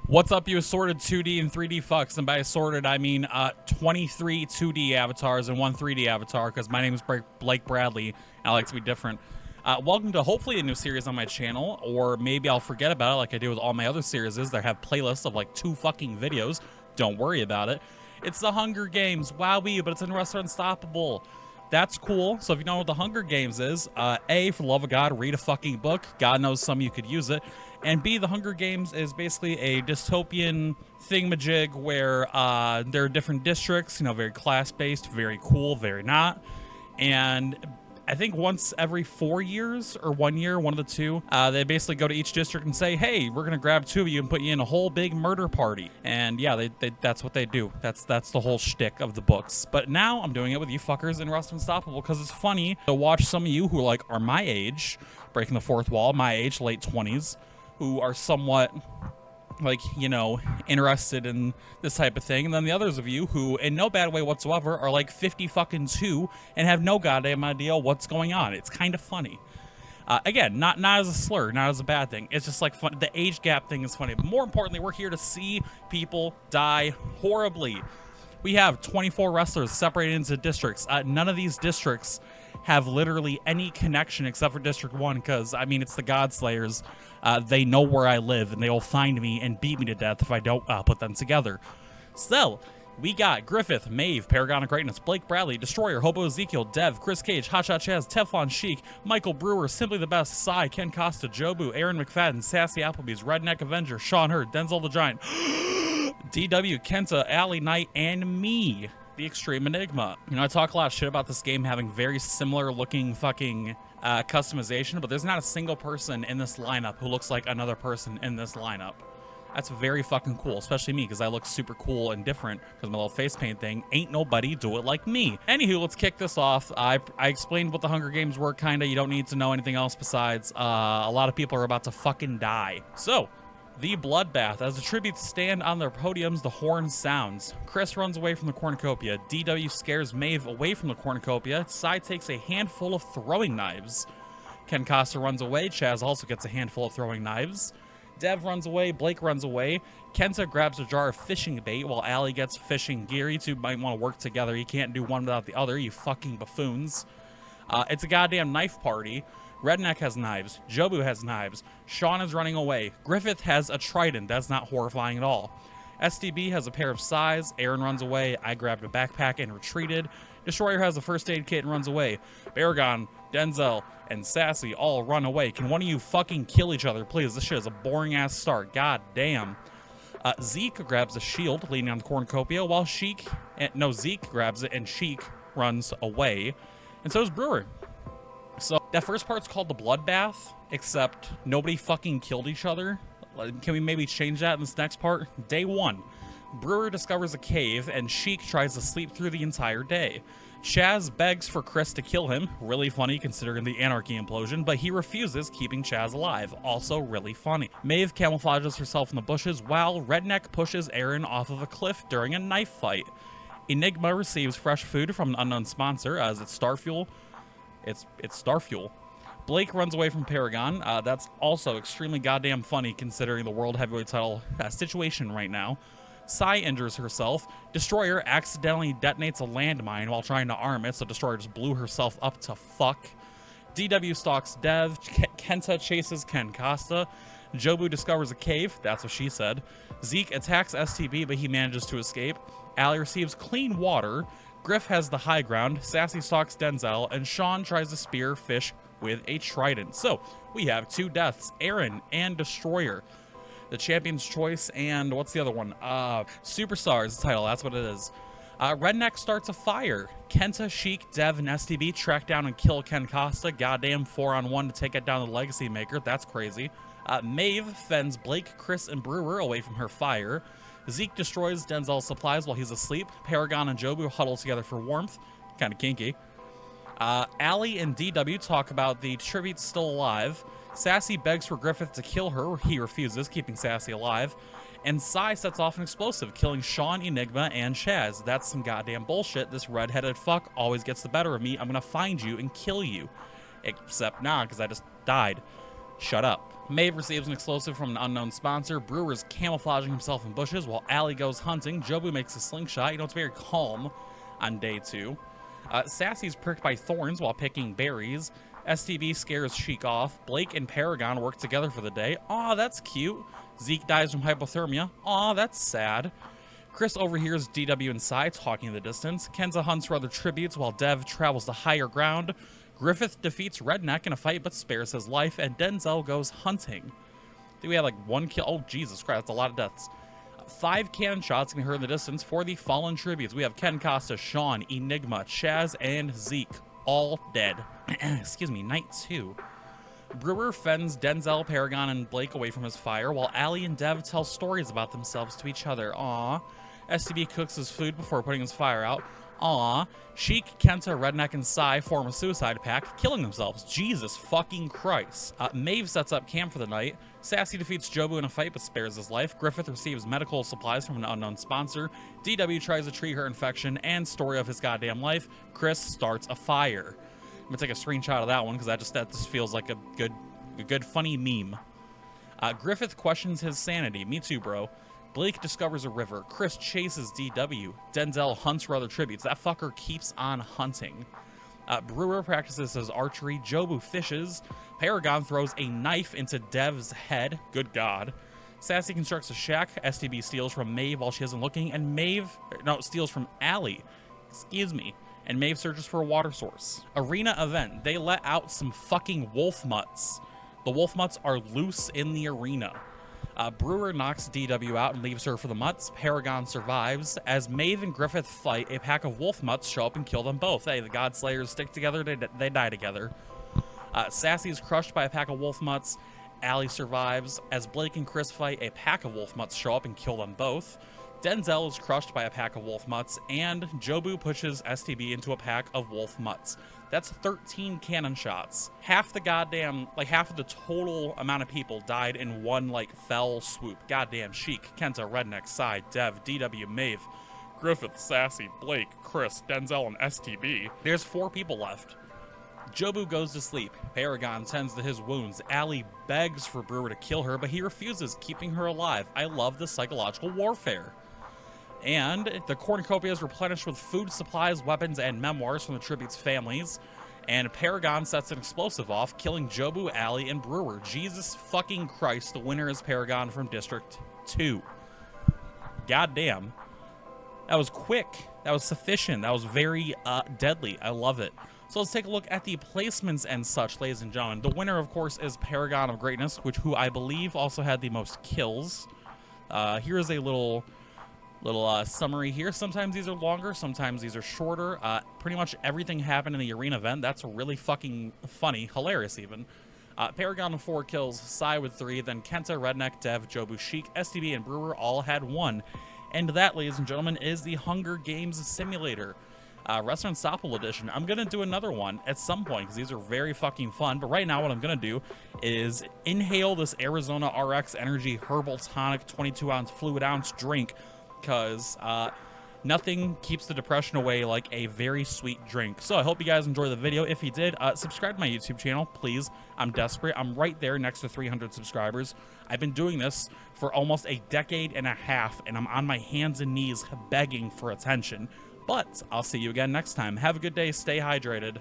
What's up, you assorted 2D and 3D fucks? And by assorted, I mean 23 2D avatars and one 3D avatar, because my name is Blake Bradley, and I like to be different. Welcome to hopefully a new series on my channel, or maybe I'll forget about it like I do with all my other series that have playlists of like 2 fucking videos. Don't worry about it. It's the Hunger Games, wowee, but it's in Restaurant Unstoppable. That's cool. So if you know what the Hunger Games is, A, for the love of God, read a fucking book. God knows some of you could use it. And B, the Hunger Games is basically a dystopian thingamajig where there are different districts, you know, very class-based, very cool, very not. And I think once every 4 years or 1 year, one of the two, they basically go to each district and say, hey, we're going to grab 2 of you and put you in a whole big murder party. And yeah, that's what they do. That's the whole shtick of the books. But now I'm doing it with you fuckers in Rust Unstoppable because it's funny to watch some of you who are my age, breaking the fourth wall, my age, late 20s, who are somewhat, like, you know, interested in this type of thing, and then the others of you who, in no bad way whatsoever, are like 50 fucking 2 and have no goddamn idea what's going on. It's kind of funny. Again, not as a slur, not as a bad thing. It's just like fun. The age gap thing is funny, but more importantly, we're here to see people die horribly. We have 24 wrestlers separated into districts. None of these districts have literally any connection except for District 1, because, I mean, it's the Godslayers. They know where I live, and they will find me and beat me to death if I don't put them together. So, we got Griffith, Maeve, Paragon of Greatness, Blake Bradley, Destroyer, Hobo Ezekiel, Dev, Chris Cage, Hotshot Chaz, Teflon Sheik, Michael Brewer, Simply the Best, Psy, Ken Costa, Jobu, Aaron McFadden, Sassy Applebee's, Redneck Avenger, Sean Hurd, Denzel the Giant, DW, Kenta, Alley Knight, and me, the Extreme Enigma. You know, I talk a lot of shit about this game having very similar looking fucking customization, but there's not a single person in this lineup who looks like another person in this lineup. That's very fucking cool, especially me, because I look super cool and different because my little face paint thing. Ain't nobody do it like me. Anywho, let's kick this off. I explained what the Hunger Games were, kinda. You don't need to know anything else besides a lot of people are about to fucking die. So, the bloodbath. As the tributes stand on their podiums, the horn sounds. Chris runs away from the cornucopia. DW scares Maeve away from the cornucopia. Psy takes a handful of throwing knives. Ken Costa runs away. Chaz also gets a handful of throwing knives. Dev runs away. Blake runs away. Kenta grabs a jar of fishing bait while Allie gets fishing gear. You two might want to work together. You can't do one without the other, you fucking buffoons. It's a goddamn knife party. Redneck has knives. Jobu has knives. Sean is running away. Griffith has a trident. That's not horrifying at all. SDB has a pair of sais. Aaron runs away. I grabbed a backpack and retreated. Destroyer has a first aid kit and runs away. Paragon, Denzel, and Sassy all run away. Can one of you fucking kill each other, please? This shit is a boring ass start. God damn. Zeke grabs a shield leaning on the cornucopia while Zeke grabs it and Sheik runs away. And so is Brewer. So that first part's called the bloodbath, except nobody fucking killed each other. Can we maybe change that in this next part? Day 1. Brewer discovers a cave and Sheik tries to sleep through the entire day. Chaz begs for Chris to kill him, really funny considering the anarchy implosion, but he refuses, keeping Chaz alive, also really funny. Maeve camouflages herself in the bushes while Redneck pushes Aaron off of a cliff during a knife fight. Enigma receives fresh food from an unknown sponsor as it's Starfuel. It's Starfuel. Blake runs away from Paragon. That's also extremely goddamn funny considering the World Heavyweight title situation right now. Psy injures herself. Destroyer accidentally detonates a landmine while trying to arm it, so Destroyer just blew herself up to fuck. DW stalks Dev. Kenta chases Ken Costa. Jobu discovers a cave. That's what she said. Zeke attacks STB, but he manages to escape. Allie receives clean water. Griff has the high ground. Sassy stalks Denzel, and Sean tries to spear fish with a trident. So, we have 2 deaths, Aaron and Destroyer. The Champion's Choice, and what's the other one? Superstar is the title, that's what it is. Redneck starts a fire. Kenta, Sheik, Dev, and STB track down and kill Ken Costa. Goddamn 4-on-1 to take it down the Legacy Maker, that's crazy. Maeve fends Blake, Chris, and Brewer away from her fire. Zeke destroys Denzel's supplies while he's asleep. Paragon and Jobu huddle together for warmth. Kinda kinky. Allie and DW talk about the tributes still alive. Sassy begs for Griffith to kill her. He refuses, keeping Sassy alive. And Psy sets off an explosive, killing Sean, Enigma, and Chaz. That's some goddamn bullshit. This redheaded fuck always gets the better of me. I'm gonna find you and kill you. Except nah, because I just died. Shut up. Maeve receives an explosive from an unknown sponsor. Brewer's camouflaging himself in bushes while Allie goes hunting. Jobu makes a slingshot. You know, it's very calm on day 2. Sassy's pricked by thorns while picking berries. STB scares Sheik off. Blake and Paragon work together for the day. Aw, that's cute. Zeke dies from hypothermia. Aw, that's sad. Chris overhears DW and Sai talking in the distance. Kenza hunts for other tributes while Dev travels to higher ground. Griffith defeats Redneck in a fight but spares his life, and Denzel goes hunting. I think we had like 1 kill. Oh, Jesus Christ, that's a lot of deaths. 5 cannon shots can be heard in the distance for the fallen tributes. We have Ken Costa, Sean, Enigma, Chaz, and Zeke, all dead. Excuse me, night 2. Brewer fends Denzel, Paragon, and Blake away from his fire, while Allie and Dev tell stories about themselves to each other. Aww. STB cooks his food before putting his fire out. Aww. Sheik, Kenta, Redneck, and Sai form a suicide pact, killing themselves. Jesus fucking Christ. Maeve sets up camp for the night. Sassy defeats Jobu in a fight but spares his life. Griffith receives medical supplies from an unknown sponsor. DW tries to treat her infection, and story of his goddamn life. Chris starts a fire. I'm gonna take a screenshot of that one because that just feels like a good funny meme. Griffith questions his sanity. Me too, bro. Blake discovers a river. Chris chases DW. Denzel hunts for other tributes. That fucker keeps on hunting. Brewer practices his archery. Jobu fishes. Paragon throws a knife into Dev's head. Good God. Sassy constructs a shack. STB steals from Maeve while she isn't looking. And steals from Allie. Excuse me. And Maeve searches for a water source. Arena event. They let out some fucking wolf mutts. The wolf mutts are loose in the arena. Brewer knocks DW out and leaves her for the mutts. Paragon survives. As Maeve and Griffith fight, a pack of wolf mutts show up and kill them both. Hey, the Godslayers stick together, they die together. Sassy is crushed by a pack of wolf mutts. Allie survives. As Blake and Chris fight, a pack of wolf mutts show up and kill them both. Denzel is crushed by a pack of wolf mutts, and Jobu pushes STB into a pack of wolf mutts. That's 13 cannon shots. Half the half of the total amount of people died in one, fell swoop. Goddamn. Sheik, Kenta, Redneck, Sai, Dev, DW, Maeve, Griffith, Sassy, Blake, Chris, Denzel, and STB. There's 4 people left. Jobu goes to sleep. Paragon tends to his wounds. Allie begs for Brewer to kill her, but he refuses, keeping her alive. I love the psychological warfare. And the cornucopia is replenished with food, supplies, weapons, and memoirs from the tribute's families. And Paragon sets an explosive off, killing Jobu, Allie, and Brewer. Jesus fucking Christ, the winner is Paragon from District 2. Goddamn. That was quick. That was sufficient. That was very deadly. I love it. So let's take a look at the placements and such, ladies and gentlemen. The winner, of course, is Paragon of Greatness, who I believe also had the most kills. Here's a little summary here. Sometimes these are longer, sometimes these are shorter. Pretty much everything happened in the arena event. That's really fucking funny, hilarious even. Paragon with 4 kills, Sai with 3, then Kenta, Redneck, Dev, Jobu, Sheik, STB, and Brewer all had 1. And that, ladies and gentlemen, is the Hunger Games Simulator. Restaurant Stoppable Edition. I'm going to do another one at some point because these are very fucking fun. But right now what I'm going to do is inhale this Arizona RX Energy Herbal Tonic 22-ounce fluid ounce drink because nothing keeps the depression away like a very sweet drink. So I hope you guys enjoyed the video. If you did, subscribe to my YouTube channel, please. I'm desperate. I'm right there next to 300 subscribers. I've been doing this for almost a decade and a half, and I'm on my hands and knees begging for attention. But I'll see you again next time. Have a good day. Stay hydrated.